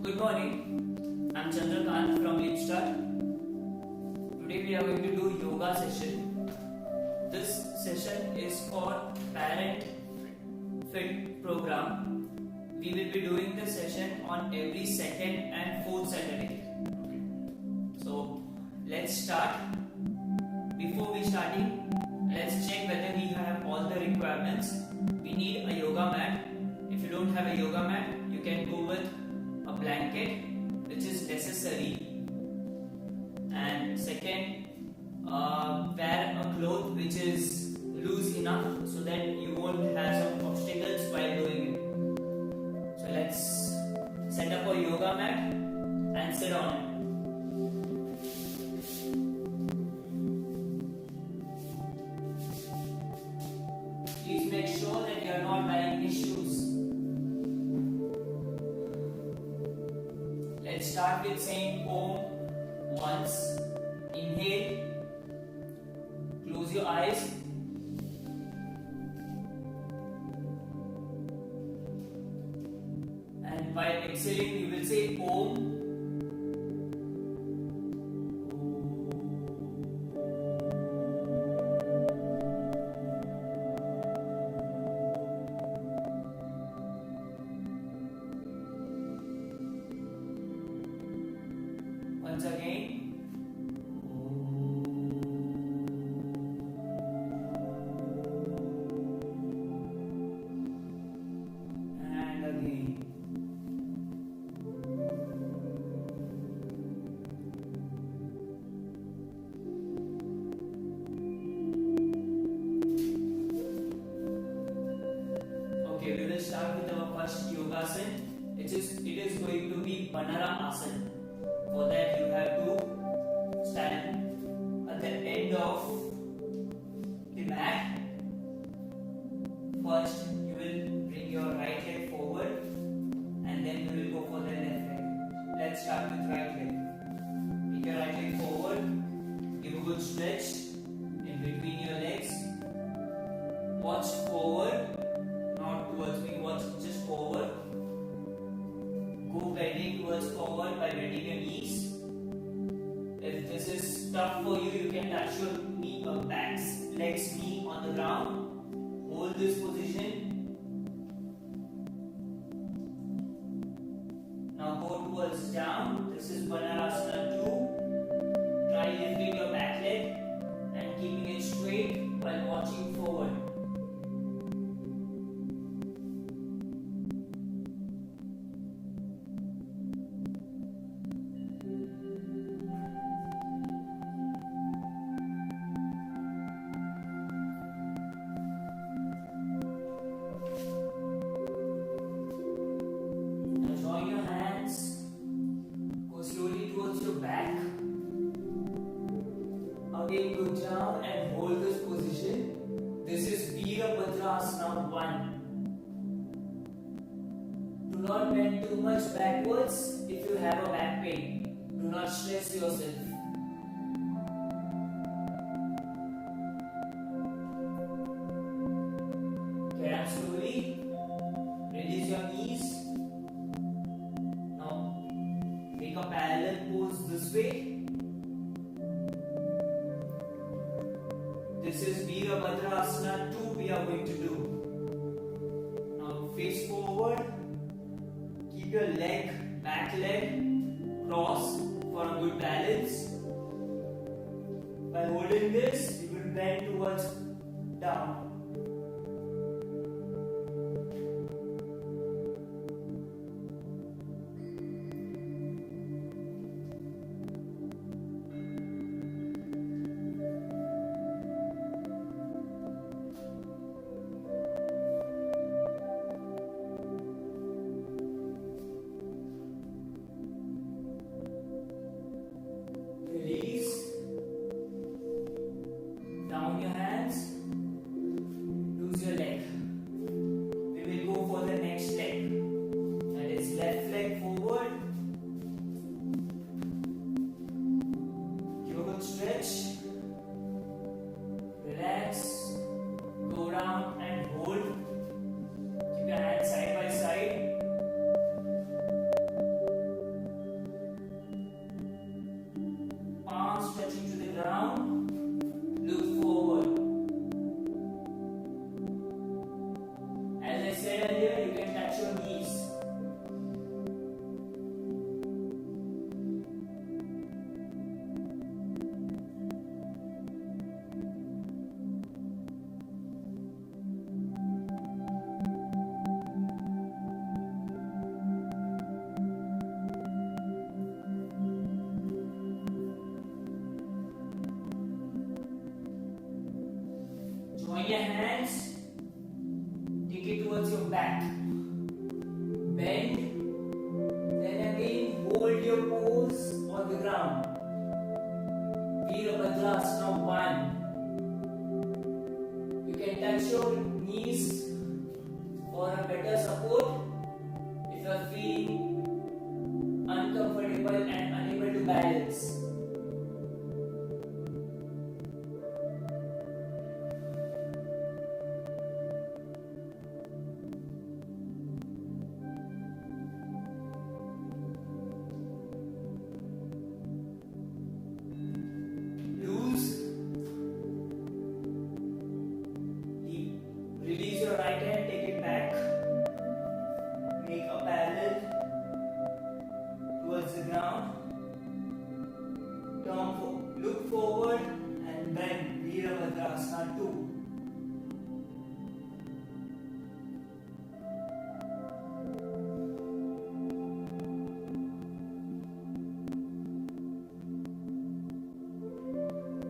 Good morning, I'm Chandrakant from Leapstart. Today we are going to do yoga session. This session is for Parent Fit Program. We will be doing this session on every second and fourth Saturday. So let's start. Before we starting, let's check whether we have all the requirements. We need a yoga mat. If you don't have a yoga mat, you can go with a blanket, which is necessary. And second, wear a cloth which is loose enough so that you won't have some obstacles while doing it. So let's set up a yoga mat and sit on it. Please make sure that you are not wearing any shoes. Let's start with saying Om once. Inhale. Close your eyes. And while exhaling, you will say Om. Once again. And again. Okay, we will start with our first yogasan. It is going to be Asana. For that, you have to stand at the end of the mat. First, you will bring your right leg forward and then you will go for the left leg. Let's start with right leg. Take your right leg forward, give a good stretch in between your legs. Watch forward, not towards me, watch just forward. Go bending towards forward by bending your knees. If this is tough for you, you can touch your knee or legs knee on the ground. Hold this position. Now go towards down. This is Asana 2. Try lifting your back leg and keeping it straight while watching forward. Back. Again, go down and hold this position. This is Asana 1. Do not bend too much backwards if you have a back pain. Do not stress yourself. Get up slowly. Release your knees. Make a parallel pose this way. This is Asana 2 we are going to do. Now face forward. Keep your back leg, cross for a good balance. By holding this, you will bend towards down. Release. Down your hands. Join your hands, take it towards your back, bend, then again hold your pose on the ground. Virabhadrasana 1. You can touch your knees for a better support if you are feeling uncomfortable and unable to balance. Release your right hand, take it back. Make a parallel towards the ground. Look forward and bend. Virabhadrasana 2.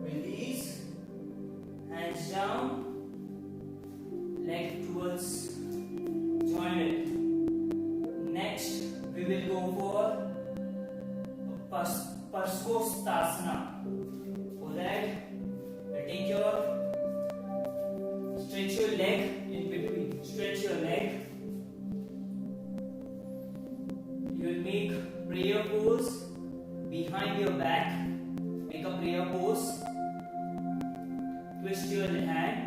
Release. Hands down. Leg towards jointed. Next, we will go for Parshvottanasana. For that, stretch your leg in between. Stretch your leg. You will make prayer pose behind your back. Make a prayer pose. Twist your hand.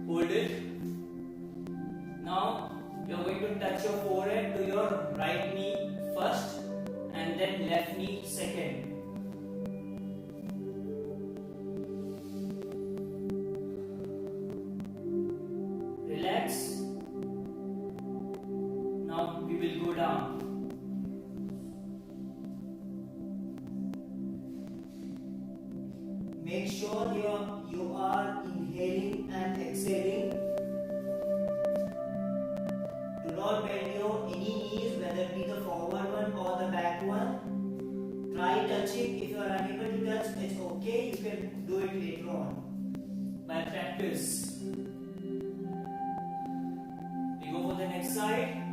Hold it. Now you are going to touch your forehead to your right knee first and then left knee second. Relax. Now we will go down. Make sure you are inhaling and exhaling. Do not bend your any knees, whether it be the forward one or the back one. Try touching. If you are unable to touch, it's okay. You can do it later on by practice. We go for the next side.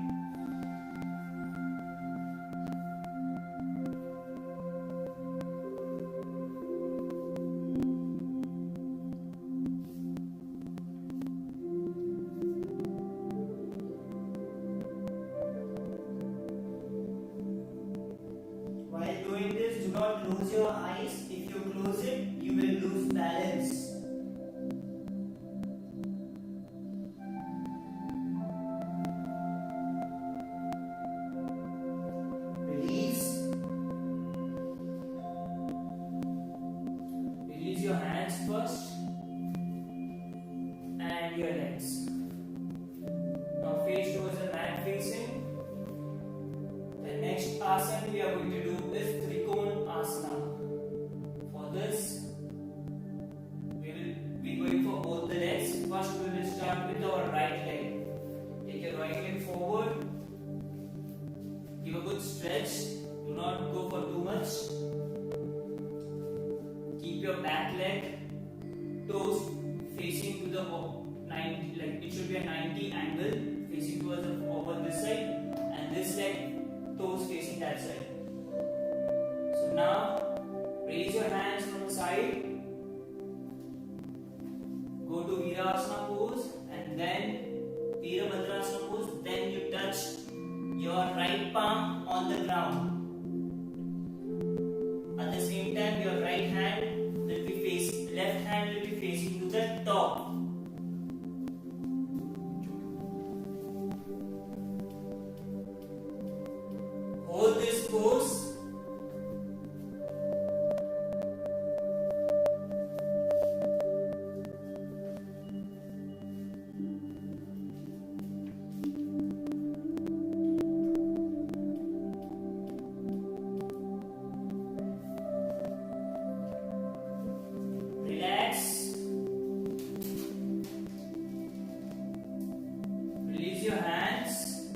Do not close your eyes. If you close it, you will lose balance. Release. Release your hands first and your legs. Now face towards the mat facing. The next asana we are going to do is Asana. For this, we will be going for both the legs. First, we will start with our right leg. Take your right leg forward. Give a good stretch. Do not go for too much. Keep your back leg toes facing to the 90, like it should be a 90 angle facing towards over this side, and this leg toes facing that side. Now, raise your hands from the side, go to Virasana pose and then Virabhadrasana pose, then you touch your right palm on the ground. At the same time, your right hand will be facing, left hand will be facing to the top. Hold this pose. your hands,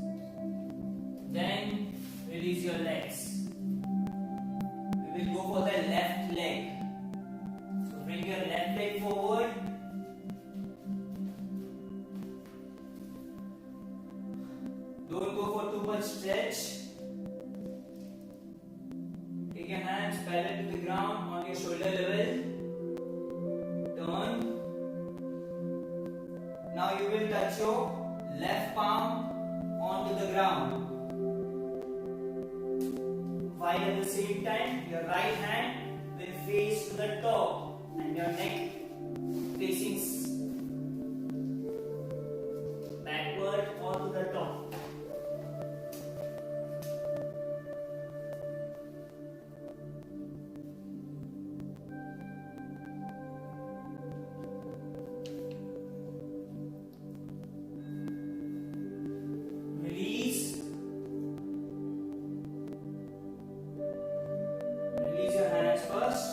then release your legs. We will go for the left leg. So bring your left leg forward, a stretch. Take your hands parallel to the ground on your shoulder level. Turn. Now you will touch your left palm onto the ground. While at the same time, your right hand will face to the top and your neck facing backward or to the top. Release. Release your hands first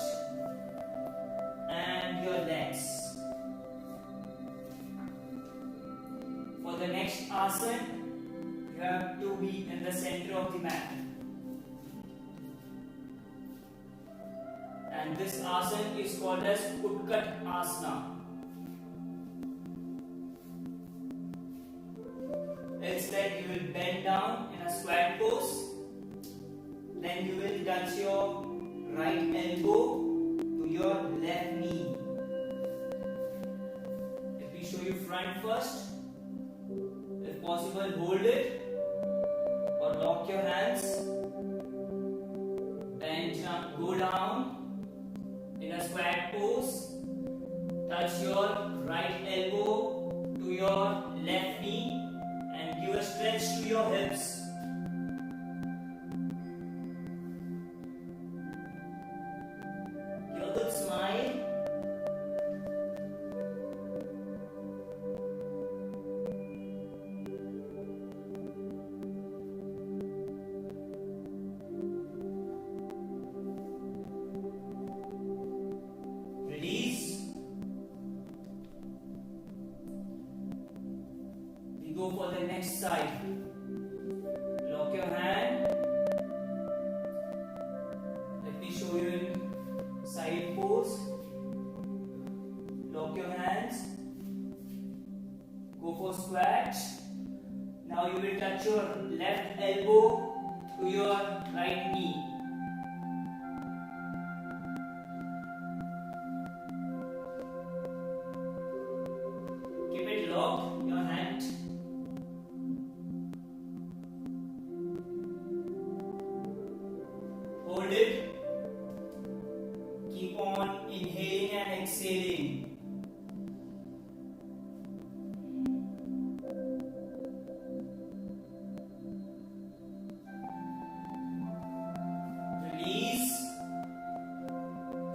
and your legs. For the next asana, you have to be in the center of the mat. And this asana is called as Utkat Asana. It's like you will bend down in a squat pose. Then you will touch your right elbow to your left knee. Let me show you front first. If possible, hold it or lock your hands. Bend down, go down in a squat pose. Touch your right elbow to your left knee and give a stretch to your hips. Give a good smile. Release. We go for the next side. Lock your hand. Let me show you in side pose. Lock your hands. Go for squat. Now you will touch your left elbow to your right knee. Keep it locked, your hand. Hold it. Keep on inhaling and exhaling. Release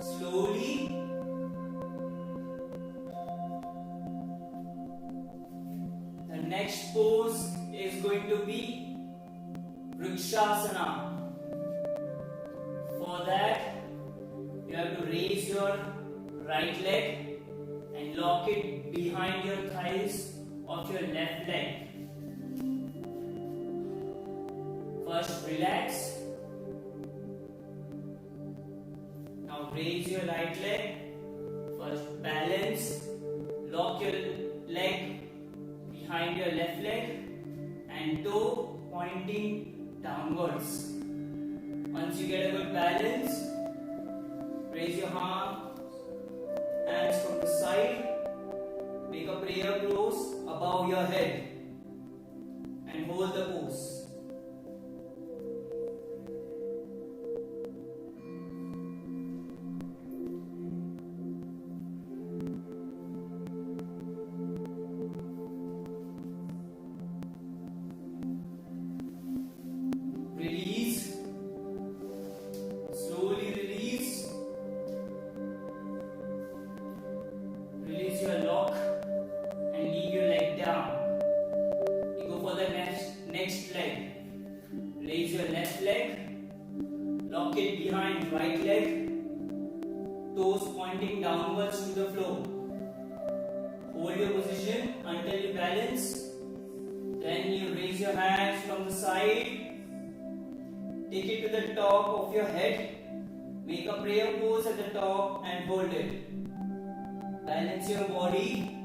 slowly. The next pose is going to be Vrikshasana. For that, you have to raise your right leg and lock it behind your thighs of your left leg. First, relax. Now raise your right leg. First, balance. Lock your leg behind your left leg and toe pointing downwards. Once you get a good balance, raise your hands from the side. Make a prayer pose above your head and hold the pose. Release. Slowly release. Release your lock and leave your leg down. You go for the next leg. Raise your left leg. Lock it behind right leg. Toes pointing downwards to the floor. Hold your position until you balance. Then you raise your hands from the side. Take it to the top of your head. Make a prayer pose at the top and hold it. Balance your body.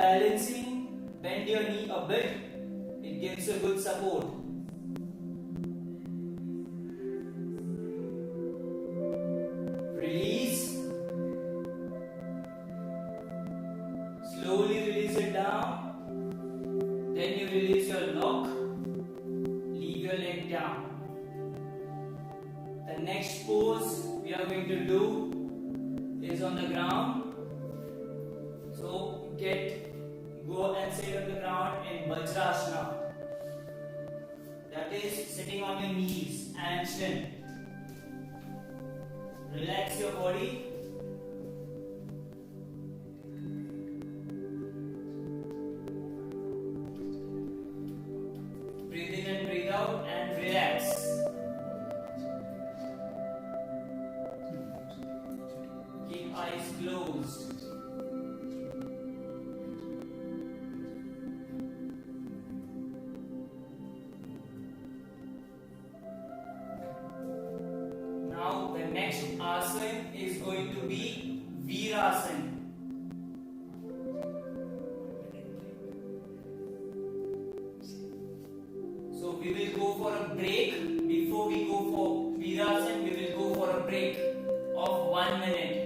balancing, bend your knee a bit. It gives you good support. Release. Slowly release it down. Then you release your lock. Leave your leg down. The next pose we are going to do is on the ground. So go and sit on the ground in Vajrasana. That is sitting on your knees and chin. Relax your body. Breathe in and breathe out and relax. Keep eyes closed. Now the next asana is going to be Virasana. So we will go for a break. Before we go for Virasana, we will go for a break of 1 minute.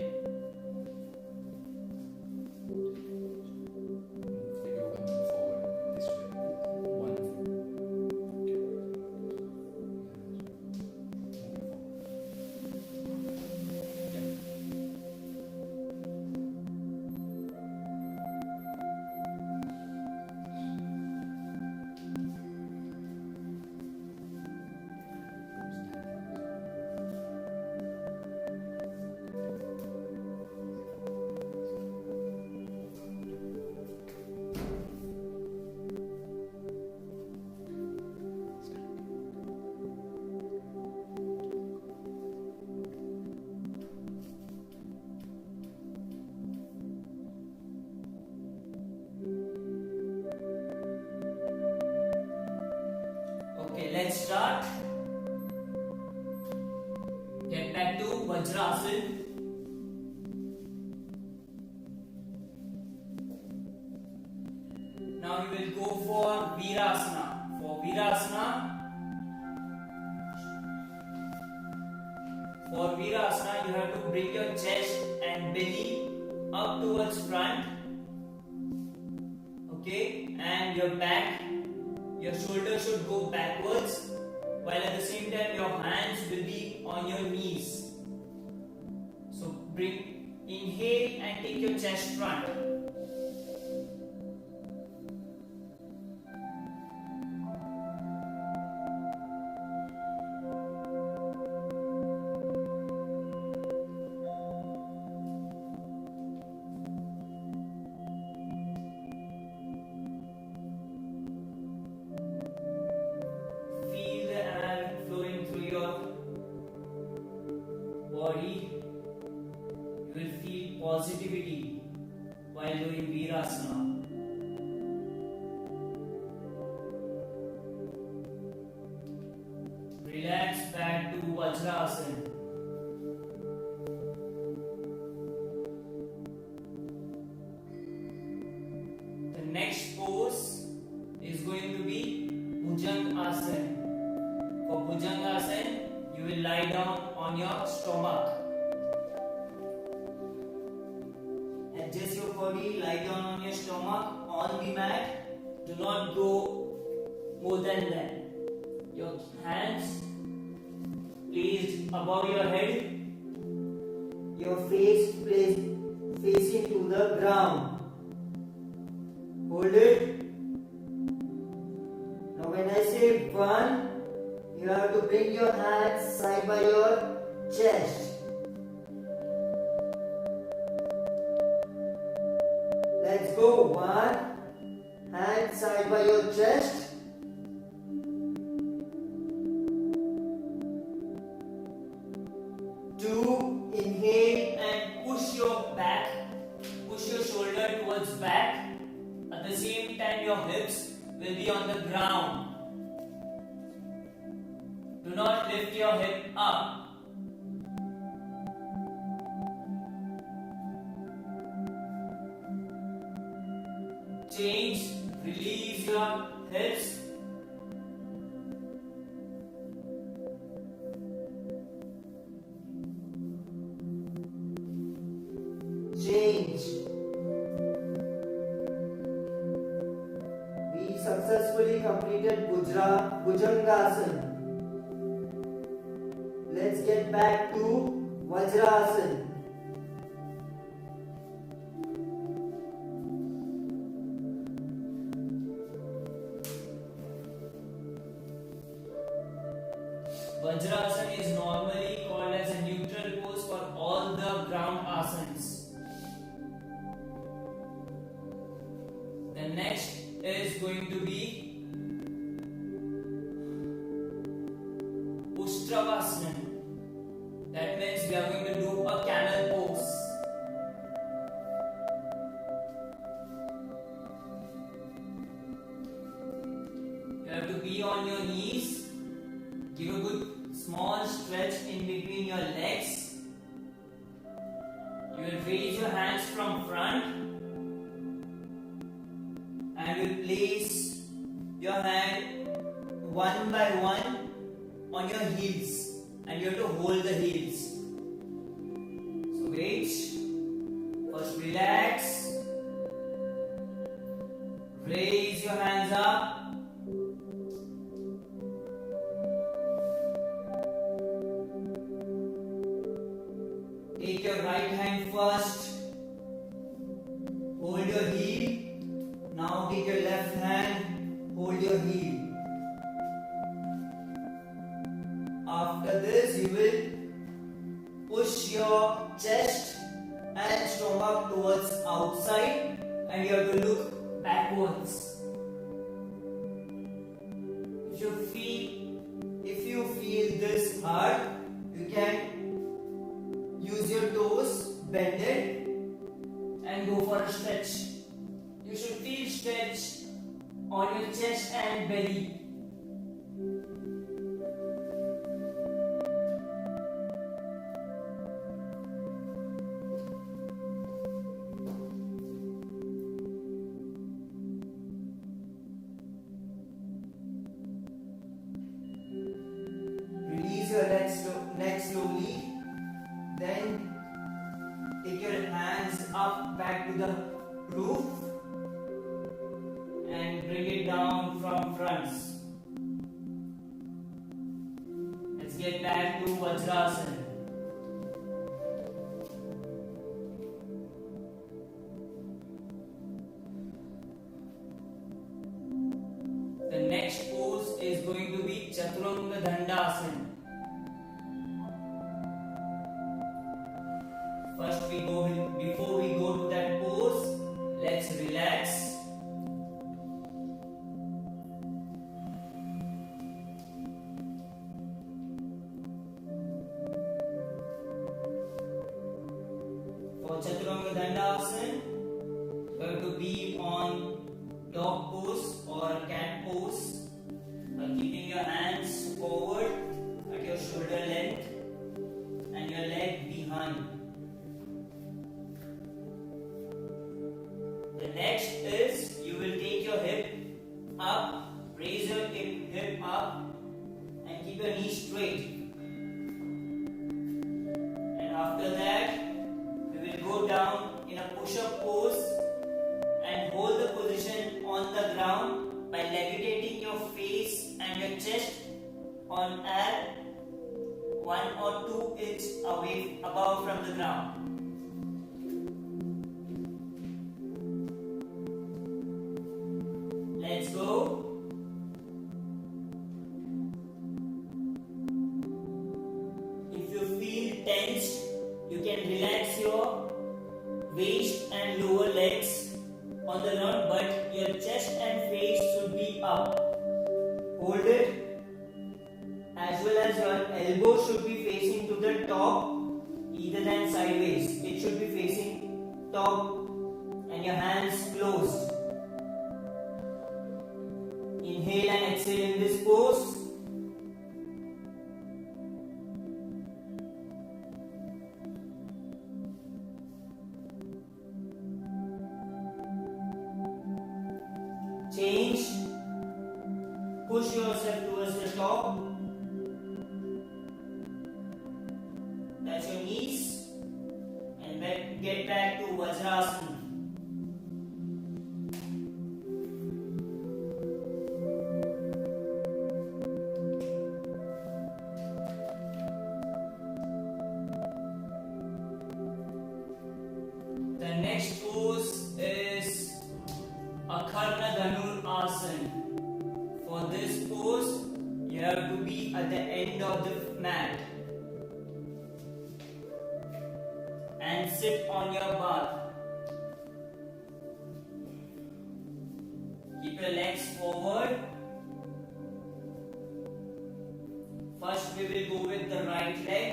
Let's start. Get back to Vajrasana. Now we will go for Virasana. For Virasana, you have to bring your chest and belly up towards front. Okay, and your back. Your shoulders should go backwards, while at the same time your hands will be on your knees. So inhale and take your chest front. Body, you will feel positivity while doing Virasana. Relax back to Vajrasana. The next pose is going to be Bhujangasana. For Bhujangasana, you will lie down on your stomach. Adjust your body, lie down on your stomach on the mat. Do not go more than that. Your hands placed above your head. Your face facing to the ground. Hold it. Now when I say 1, you have to bring your hands side by your chest. Let's go. 1, hand side by your chest. 2, inhale and push your shoulder towards back. At the same time, your hips will be on the ground. Do not lift your hip up. Release your hips. Change. We successfully completed Bhujangasana. Let's get back to Vajrasana. Vajrasana is normally called as a neutral pose for all the ground asanas. The next is going to be Ustrasana. That means we are going to do a camel pose. You have to be on your knees. Give a good small stretch in between your legs. You will raise your hands from front and will place your hand one by one on your heels, and you have to hold the heels. So wait. First relax. Raise your hands up. Take your right hand first. Hold your heel. Now take your left hand. Hold your heel. After this, you will push your chest and stomach towards outside, and you have to look backwards. If you feel this hard, you can use your toes, bend it, and go for a stretch. You should feel stretch on your chest and belly. Release your neck slowly. Then take your hands up back to the roof and bring it down from front. Let's get back to Vajrasana. The next pose is going to be Chaturanga Dandasana. First before we go to that pose, let's relax. For Chaturanga Dandasana, you have to be on dog pose or cat pose by keeping your hands forward at your shoulder length and your leg behind. The next is you will take your hip up, raise your hip up and keep your knee straight. And after that, we will go down in a push-up pose and hold the position on the ground by levitating your face and your chest on air 1 or 2 inches away above from the ground. Let's go. If you feel tensed, you can relax your waist and lower legs on the ground, but your chest and face should be up. Hold it, as well as your elbow should be facing to the top either than sideways. It should be facing top and your hands closed. Inhale and exhale in this pose. yourself towards the top. Touch your knees and get back to Vajrasana. The next pose is Akarna Dhanur Asana. For this pose, you have to be at the end of the mat and sit on your butt. Keep your legs forward. First we will go with the right leg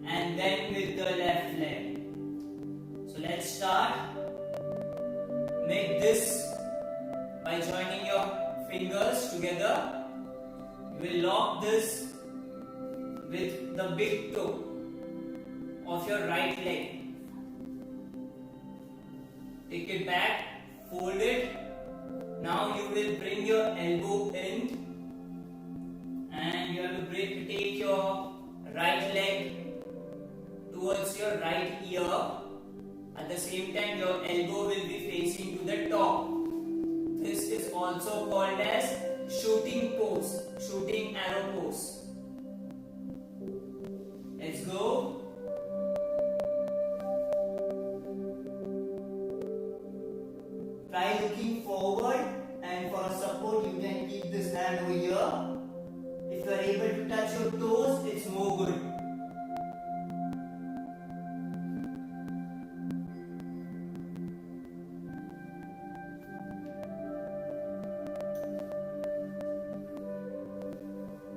and then with the left leg. So let's start. Make this by joining your fingers together. You will lock this with the big toe of your right leg. Take it back, fold it. Now you will bring your elbow in and you have to take your right leg towards your right ear. At the same time, your elbow will be facing to the top. This is also called as shooting pose, shooting arrow pose. Let's go. Try looking forward, and for support you can keep this hand over here. If you are able to touch your toes, it's more good.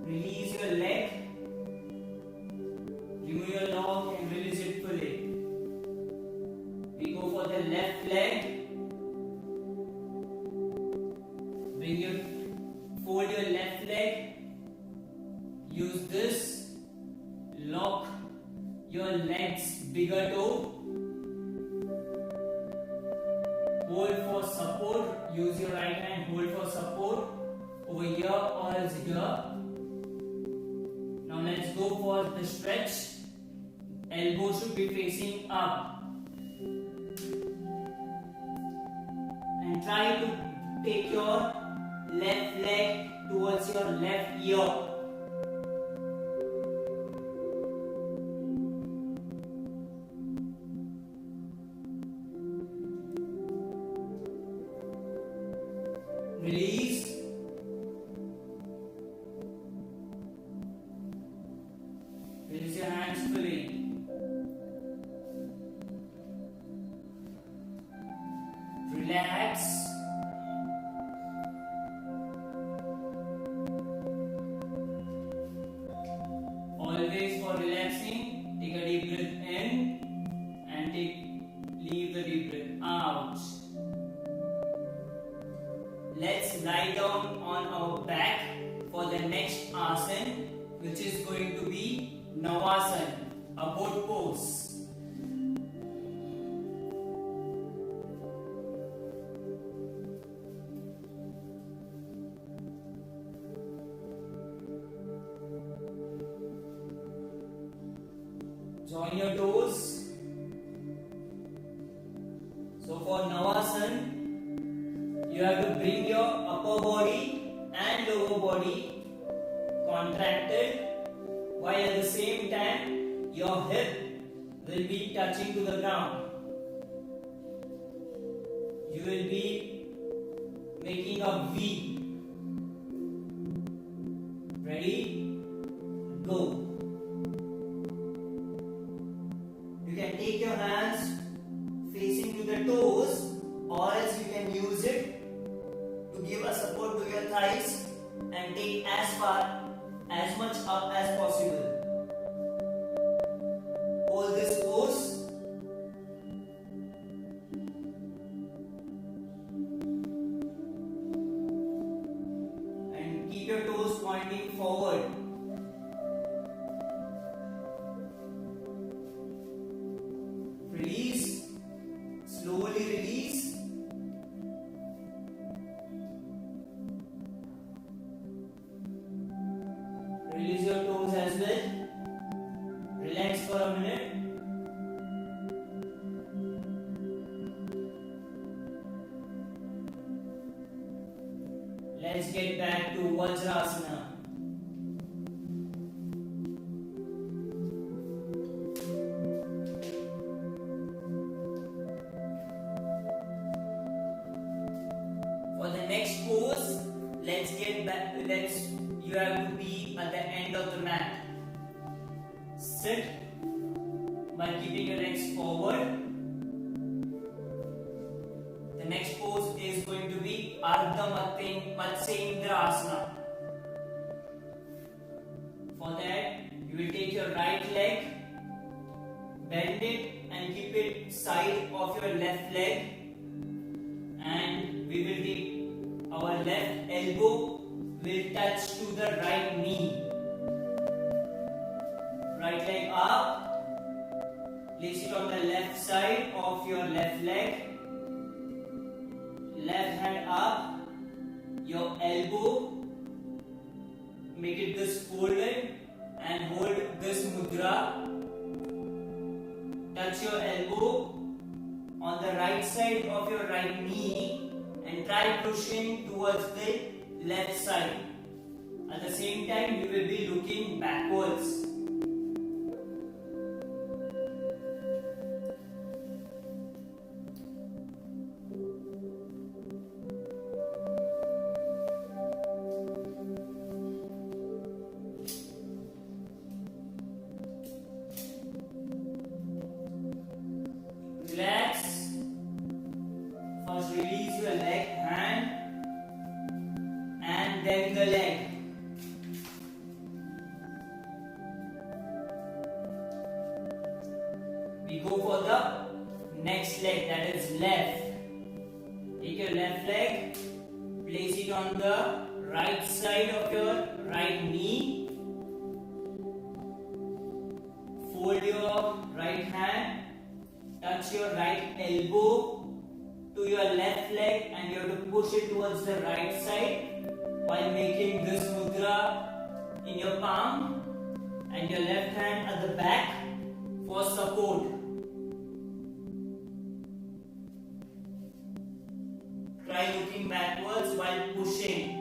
Release your leg. Remove your lock and release it fully. We go for the left leg. Fold your left leg. Use this. Lock your legs bigger toe. Hold for support. Use your right hand. Hold for support over here or else here. Now let's go for the stretch. Elbow should be facing up. And try to take your left leg towards your left ear. Release. Release your hands fully. Relax. Always for relaxing, take a deep breath in and leave the deep breath out. Let's lie down on our back for the next asana, which is going to be Navasana, a boat pose. Join your toes. So for Navasana, you have to bring your upper body and lower body contracted, while at the same time your hip will be touching to the ground. You will be making a V. Ready? Go. You can take your hands facing to the toes, or else you can use it to give a support to your thighs and take as much up as possible. Hold this pose. And keep your toes pointing forward. Release. Slowly release. Release your toes as well. Relax for a minute. Let's get back to Vajrasana. For the next pose, let's get back. You have to be at the end of the mat. Sit by keeping your legs forward. The next pose is going to be Ardha Matsyendrasana. For that, you will take your right leg, bend it and keep it side of your left leg, and we will take our left elbow will touch to the right knee. Right leg up, place it on the left side of your left leg. Left hand up, your elbow, make it this folded and hold this mudra. Touch your elbow on the right side of your right knee and try pushing towards the left side. At the same time, you will be looking backwards. Relax. First release your leg, hand, and then the leg. We go for the next leg, that is left. Take your left leg, place it on the right side of your right knee. Fold your right hand, touch your right elbow to your left leg, and you have to push it towards the right side while making this mudra in your palm and your left hand at the back for support. Try looking backwards while pushing.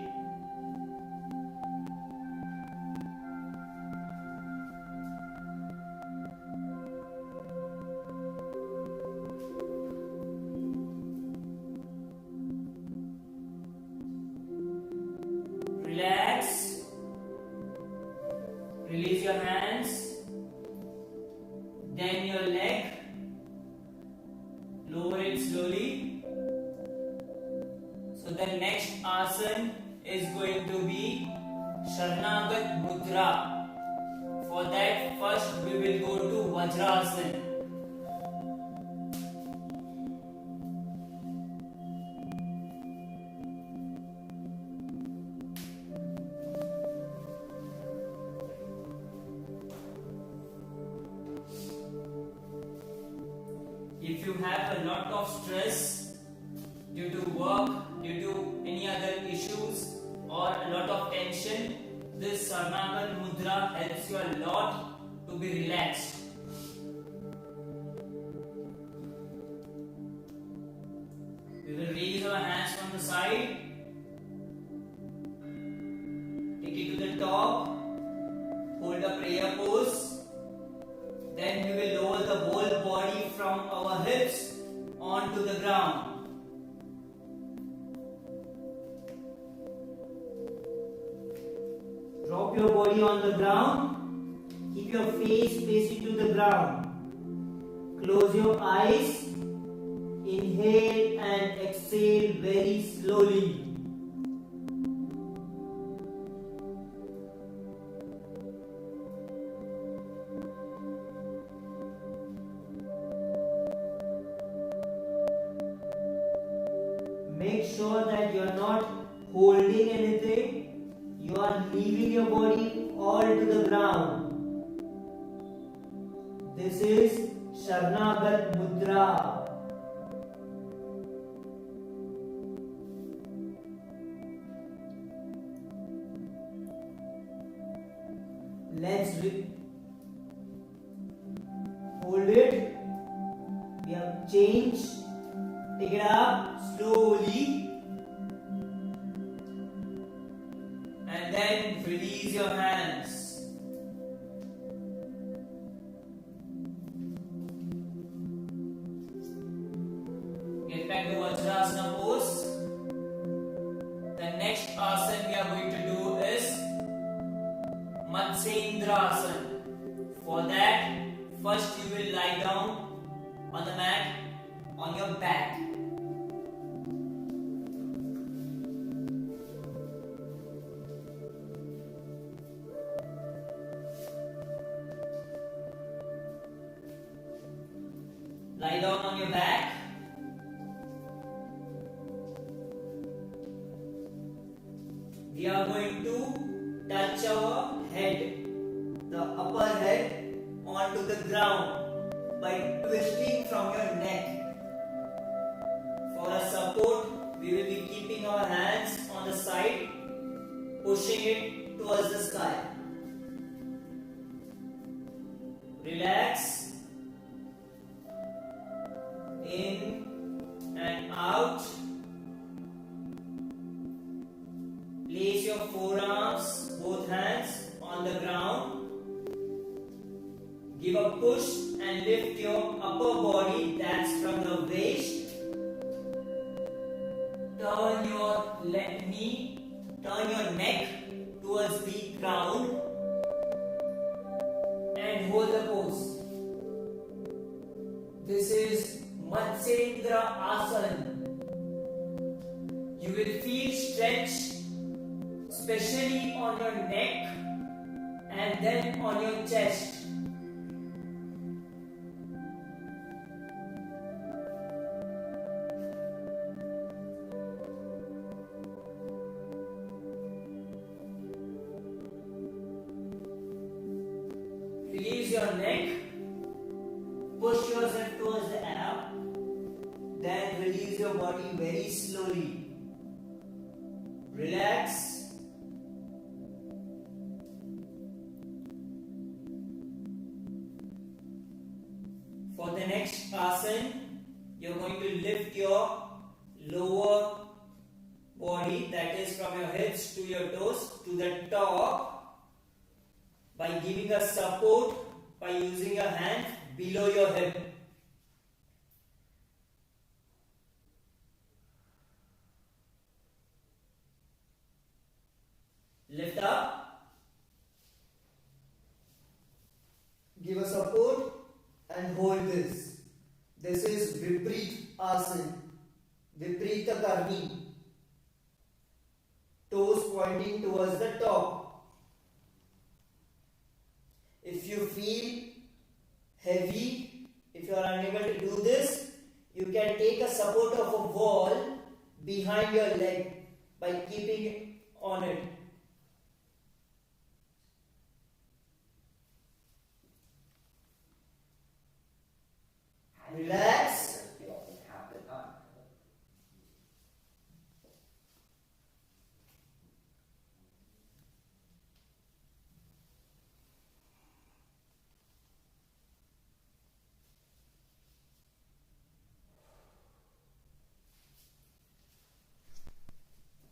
Relax. Release your hands. Then your leg. Lower it slowly. So the next asana is going to be Sharnagat Mudra. For that, first we will go to Vajrasana. If you have a lot of stress due to work, due to any other issues or a lot of tension, this Sarnagan Mudra helps you a lot to be relaxed. We will raise our hands from the side, take it to the top, hold a prayer pose. Then we will lower the whole body from our hips onto the ground. Drop your body on the ground. Keep your face facing to the ground. Close your eyes. Inhale and exhale very slowly. Make sure that you are not holding anything. You are leaving your body all to the ground. This is Sharnagat Mudra. hold it. We have changed. Take it up slowly. And then release your hands. Get back to Vajrasana pose. The next asana we are going to do is Matsyendrasana. For that, first you will lie down on the mat on your back. Lie down on your back. We are going to touch our head, the upper head, onto the ground by twisting from your neck. For a support, we will be keeping our hands on the side, pushing it towards the sky. Relax. In and out. Place your forearms, both hands on the ground. Give a push and lift your upper body, that's from the waist. Turn your turn your neck towards the ground and hold the pose. This is Matsyendra Asana. You will feel stretch, especially on your neck and then on your chest. Release your neck, push yourself towards the air, then release your body very slowly. Relax. For the next asana, you're going to lift your lower body, that is from your hips to your toes, to the top by giving a support by using your hand below your hip. Lift up, give a support and hold this. This is Vipreet Asana, Vipreeta Karni. Toes pointing towards the top. If you feel heavy, if you are unable to do this, you can take a support of a wall behind your leg by keeping it on it. Relax.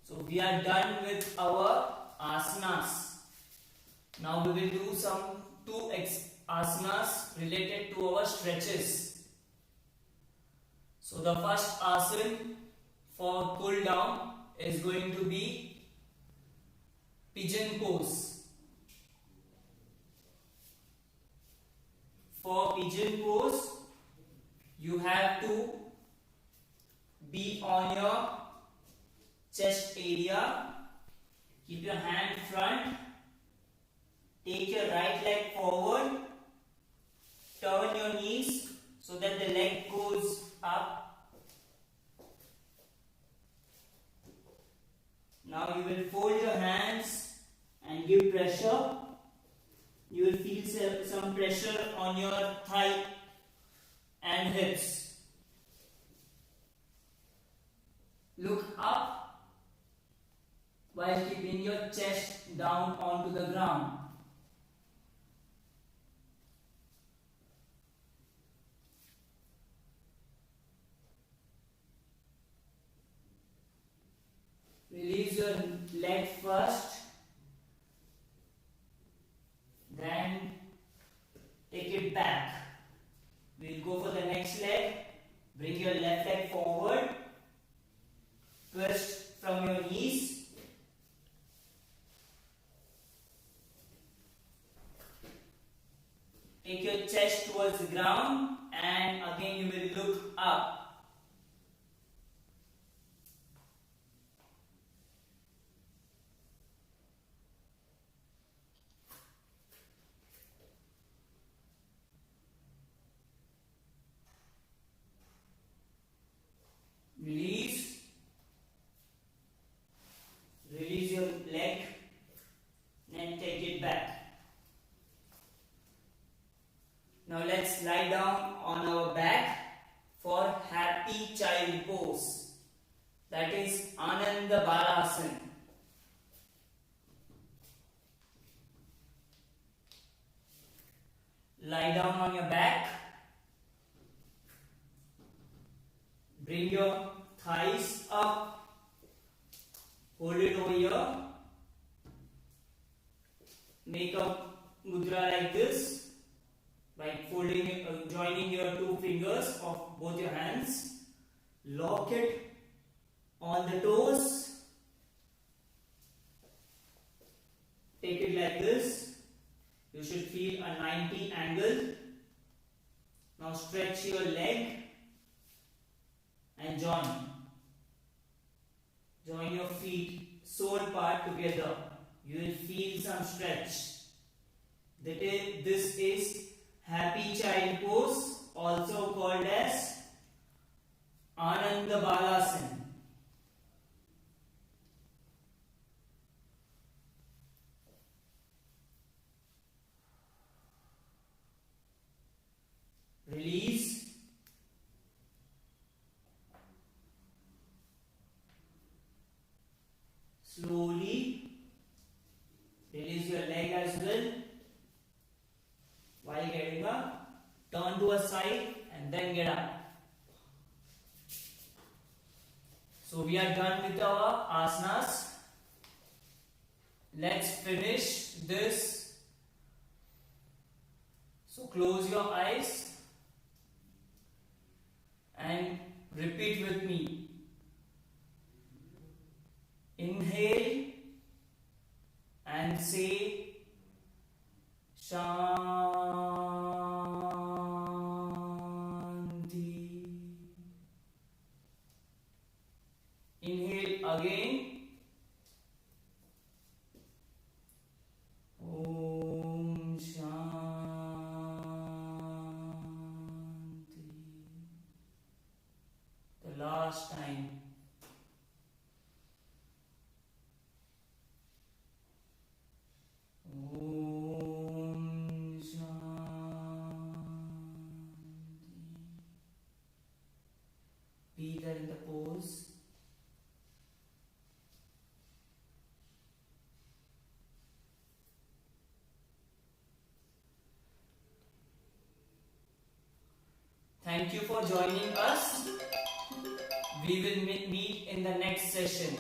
So we are done with our asanas. Now we will do some two asanas related to our stretches. So the first asana for cool down is going to be pigeon pose. For pigeon pose, you have to be on your chest area. Keep your hand front. Take your right leg forward. Turn your knees so that the leg goes up. Now you will fold your hands and give pressure. You will feel some pressure on your thigh and hips. Look up while keeping your chest down onto the ground. Take your chest towards the ground and again you will look up. Release. Release your leg. Then take it back. Now let's lie down on our back for happy child pose. That is Ananda Balasana. Lie down on your back. Bring your thighs up. Hold it over here. Make a mudra like this by joining your two fingers of both your hands. Lock it on the toes. Take it like this. You should feel a 90 angle. Now stretch your leg and join. Join your feet sole part together. You will feel some stretch. This is happy child pose, also called as Ananda Balasana. Release. Slowly release your leg as well. While getting up, turn to a side and then get up. So we are done with our asanas. Let's finish this. So close your eyes and repeat with me. Inhale and say Shanti. Inhale again. Om Shanti. The last time. Om Shanti. Be there in the pose. Thank you for joining us. We will meet in the next session.